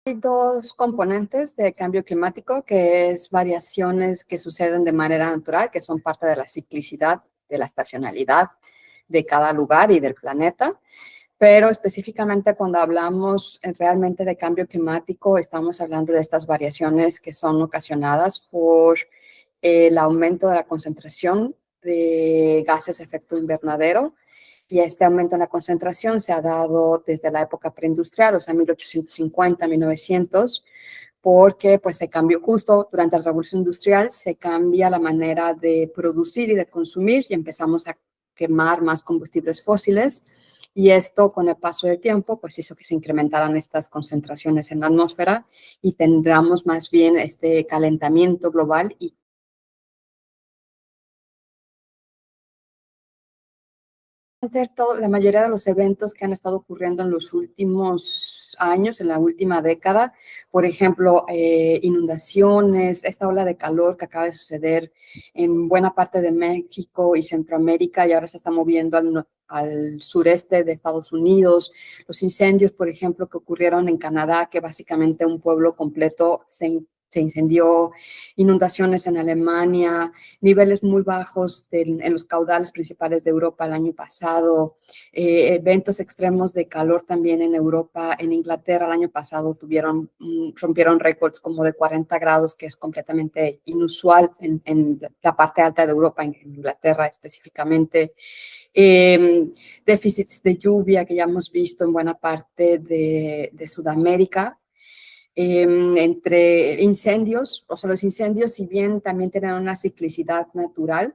Hay dos componentes de cambio climático, que es variaciones que suceden de manera natural, que son parte de la ciclicidad, de la estacionalidad de cada lugar y del planeta. Pero específicamente cuando hablamos realmente de cambio climático, estamos hablando de estas variaciones que son ocasionadas por el aumento de la concentración de gases de efecto invernadero. Y este aumento en la concentración se ha dado desde la época preindustrial, o sea, 1850, 1900, porque pues se cambió justo durante la revolución industrial, se cambia la manera de producir y de consumir y empezamos a quemar más combustibles fósiles. Y esto, con el paso del tiempo, pues hizo que se incrementaran estas concentraciones en la atmósfera y tendremos más bien este calentamiento global y la mayoría de los eventos que han estado ocurriendo en los últimos años, en la última década, por ejemplo, inundaciones, esta ola de calor que acaba de suceder en buena parte de México y Centroamérica y ahora se está moviendo al sureste de Estados Unidos, los incendios, por ejemplo, que ocurrieron en Canadá, que básicamente un pueblo completo se incendió, inundaciones en Alemania, niveles muy bajos en los caudales principales de Europa el año pasado, eventos extremos de calor también en Europa, en Inglaterra el año pasado rompieron récords como de 40 grados, que es completamente inusual en la parte alta de Europa, en Inglaterra específicamente. Déficits de lluvia que ya hemos visto en buena parte de Sudamérica. Entre incendios, o sea, los incendios, si bien también tienen una ciclicidad natural,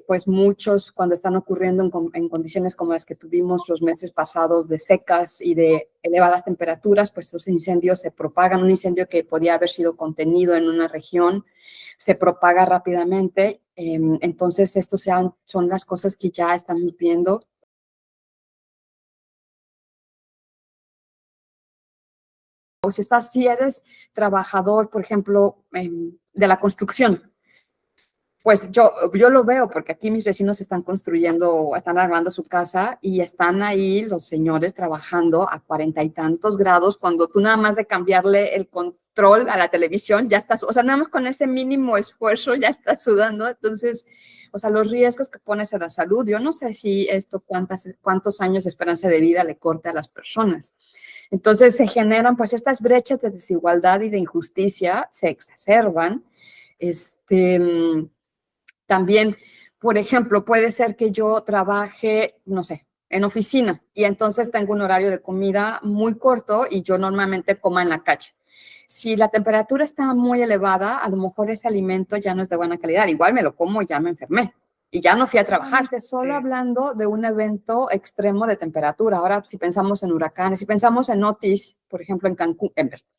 pues muchos cuando están ocurriendo en condiciones como las que tuvimos los meses pasados de secas y de elevadas temperaturas, pues los incendios se propagan. Un incendio que podía haber sido contenido en una región se propaga rápidamente. Entonces, estos son las cosas que ya estamos viendo. O si eres trabajador, por ejemplo, de la construcción, pues yo lo veo porque aquí mis vecinos están construyendo, están armando su casa y están ahí los señores trabajando a 40 y tantos grados cuando tú nada más de cambiarle el control a la televisión ya estás, o sea, nada más con ese mínimo esfuerzo ya estás sudando. Entonces, o sea, los riesgos que pones a la salud, yo no sé si esto cuántos años de esperanza de vida le corte a las personas. Entonces se generan pues estas brechas de desigualdad y de injusticia, se exacerban. También, por ejemplo, puede ser que yo trabaje, no sé, en oficina y entonces tengo un horario de comida muy corto y yo normalmente como en la calle. Si la temperatura está muy elevada, a lo mejor ese alimento ya no es de buena calidad. Igual me lo como y ya me enfermé y ya no fui a trabajar. Solo hablando de un evento extremo de temperatura. Ahora, si pensamos en huracanes, si pensamos en Otis, por ejemplo, en Cancún,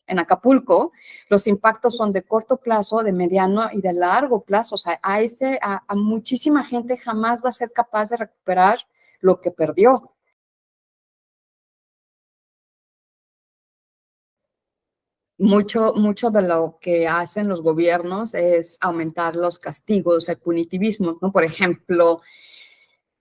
en Acapulco, los impactos son de corto plazo, de mediano y de largo plazo. O sea, a muchísima gente jamás va a ser capaz de recuperar lo que perdió. Mucho de lo que hacen los gobiernos es aumentar los castigos, el punitivismo, ¿no? Por ejemplo,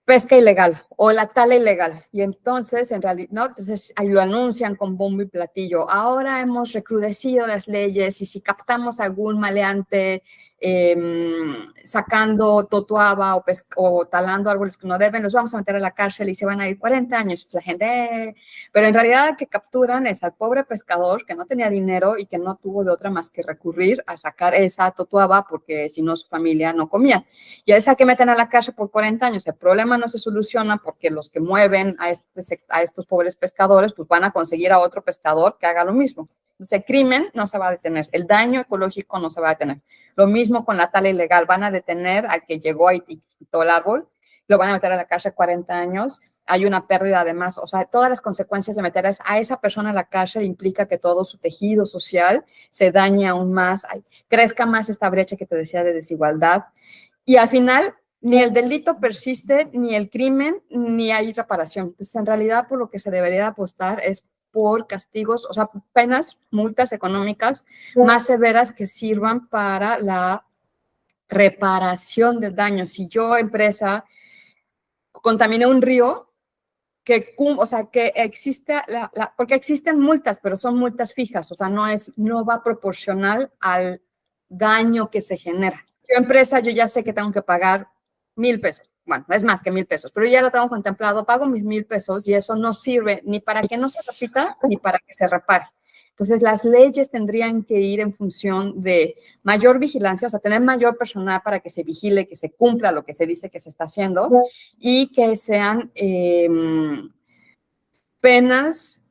pesca ilegal o la tala ilegal. Y entonces, en realidad, ¿no? Entonces, ahí lo anuncian con bombo y platillo. Ahora hemos recrudecido las leyes y si captamos a algún maleante sacando totuaba o talando árboles que no deben, los vamos a meter a la cárcel y se van a ir 40 años. La gente, pero en realidad el que capturan es al pobre pescador que no tenía dinero y que no tuvo de otra más que recurrir a sacar esa totuaba porque si no su familia no comía. Y a esa que meten a la cárcel por 40 años, el problema no se soluciona porque los que mueven a estos pobres pescadores, pues van a conseguir a otro pescador que haga lo mismo. Entonces, el crimen no se va a detener, el daño ecológico no se va a detener. Lo mismo con la tala ilegal, van a detener al que llegó y quitó el árbol, lo van a meter a la cárcel 40 años, hay una pérdida además, o sea, todas las consecuencias de meter a esa persona a la cárcel implica que todo su tejido social se dañe aún más, crezca más esta brecha que te decía de desigualdad. Y al final, ni el delito persiste, ni el crimen, ni hay reparación. Entonces, en realidad, por lo que se debería apostar es por castigos, o sea, penas, multas económicas más severas que sirvan para la reparación del daño. Si yo, empresa, contaminé un río, o sea, que existe, porque existen multas, pero son multas fijas, o sea, no va proporcional al daño que se genera. Yo, empresa, yo ya sé que tengo que pagar 1,000 pesos. Bueno, es más que 1,000 pesos, pero ya lo tengo contemplado, pago mis 1,000 pesos y eso no sirve ni para que no se repita ni para que se repare. Entonces, las leyes tendrían que ir en función de mayor vigilancia, o sea, tener mayor personal para que se vigile, que se cumpla lo que se dice que se está haciendo y que sean penas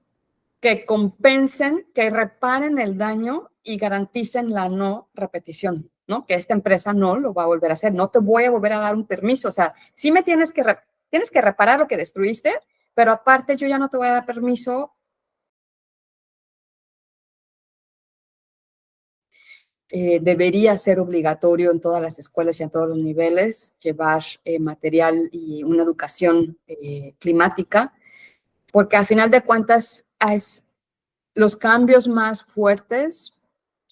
que compensen, que reparen el daño y garanticen la no repetición, ¿no? Que esta empresa no lo va a volver a hacer, no te voy a volver a dar un permiso, o sea, sí me tienes que reparar lo que destruiste, pero aparte yo ya no te voy a dar permiso. Debería ser obligatorio en todas las escuelas y a todos los niveles llevar material y una educación climática, porque al final de cuentas los cambios más fuertes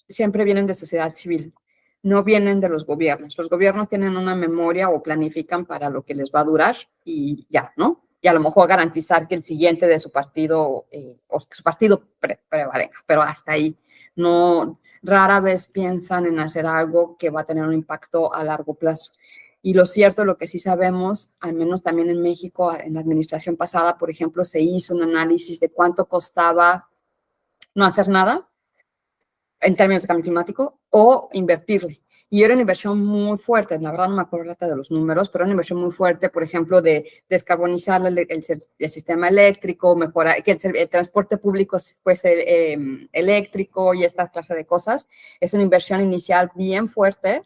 siempre vienen de sociedad civil, no vienen de los gobiernos. Los gobiernos tienen una memoria o planifican para lo que les va a durar y ya, ¿no? Y a lo mejor garantizar que el siguiente de su partido, o que su partido prevalga, pero hasta ahí. No, rara vez piensan en hacer algo que va a tener un impacto a largo plazo. Y lo cierto, lo que sí sabemos, al menos también en México, en la administración pasada, por ejemplo, se hizo un análisis de cuánto costaba no hacer nada en términos de cambio climático o invertirle. Y era una inversión muy fuerte, la verdad no me acuerdo de los números, pero una inversión muy fuerte, por ejemplo, de descarbonizar el sistema eléctrico, mejorar, que el transporte público fuese eléctrico y esta clase de cosas. Es una inversión inicial bien fuerte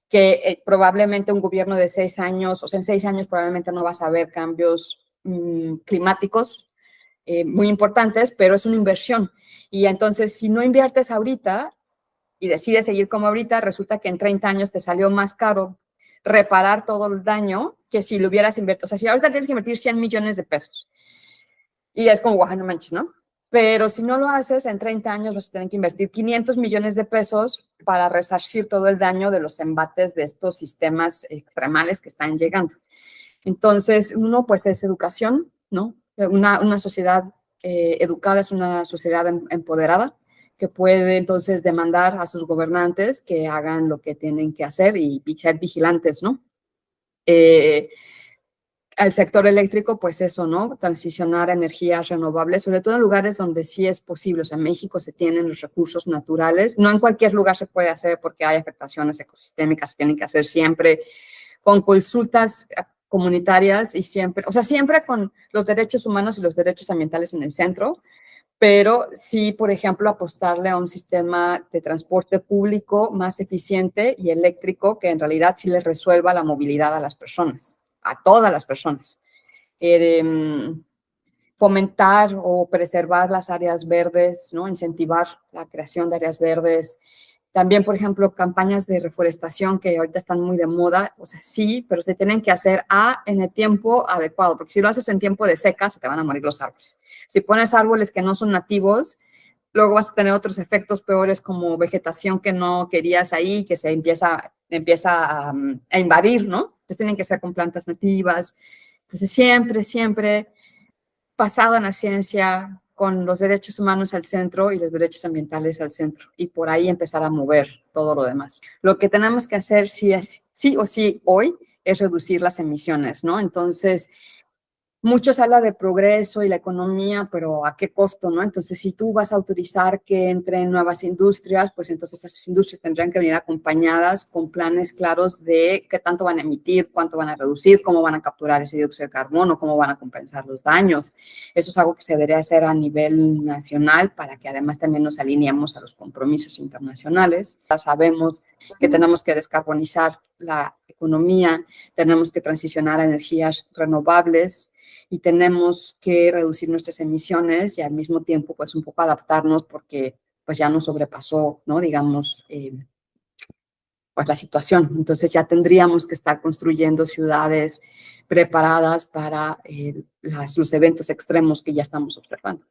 que probablemente un gobierno de 6 años, o sea, en 6 años probablemente no vas a ver cambios climáticos muy importantes, pero es una inversión. Y entonces, si no inviertes ahorita y decides seguir como ahorita, resulta que en 30 años te salió más caro reparar todo el daño que si lo hubieras invertido. O sea, si ahorita tienes que invertir 100 millones de pesos y es como, guau, no manches, ¿no? Pero si no lo haces, en 30 años vas a tener que invertir 500 millones de pesos para resarcir todo el daño de los embates de estos sistemas extremales que están llegando. Entonces, uno, pues, es educación, ¿no? Una sociedad educada es una sociedad empoderada que puede entonces demandar a sus gobernantes que hagan lo que tienen que hacer y ser vigilantes, ¿no? Al sector eléctrico, pues eso, ¿no? Transicionar a energías renovables, sobre todo en lugares donde sí es posible. O sea, en México se tienen los recursos naturales. No en cualquier lugar se puede hacer porque hay afectaciones ecosistémicas, se tienen que hacer siempre con consultas comunitarias y siempre, o sea, siempre con los derechos humanos y los derechos ambientales en el centro, pero sí, por ejemplo, apostarle a un sistema de transporte público más eficiente y eléctrico que en realidad sí les resuelva la movilidad a las personas, a todas las personas. Fomentar o preservar las áreas verdes, ¿no? Incentivar la creación de áreas verdes. También, por ejemplo, campañas de reforestación que ahorita están muy de moda, o sea, sí, pero se tienen que hacer en el tiempo adecuado, porque si lo haces en tiempo de seca, se te van a morir los árboles. Si pones árboles que no son nativos, luego vas a tener otros efectos peores como vegetación que no querías ahí, que se empieza a invadir, ¿no? Entonces tienen que ser con plantas nativas. Entonces siempre basado en la ciencia, con los derechos humanos al centro y los derechos ambientales al centro, y por ahí empezar a mover todo lo demás. Lo que tenemos que hacer sí o sí hoy es reducir las emisiones, ¿no? Entonces, muchos hablan de progreso y la economía, pero ¿a qué costo, no? Entonces, si tú vas a autorizar que entren nuevas industrias, pues entonces esas industrias tendrán que venir acompañadas con planes claros de qué tanto van a emitir, cuánto van a reducir, cómo van a capturar ese dióxido de carbono, cómo van a compensar los daños. Eso es algo que se debería hacer a nivel nacional para que además también nos alineemos a los compromisos internacionales. Ya sabemos que tenemos que descarbonizar la economía, tenemos que transicionar a energías renovables, y tenemos que reducir nuestras emisiones y al mismo tiempo, pues, un poco adaptarnos porque, pues, ya nos sobrepasó, ¿no? Digamos, pues, la situación. Entonces, ya tendríamos que estar construyendo ciudades preparadas para los eventos extremos que ya estamos observando.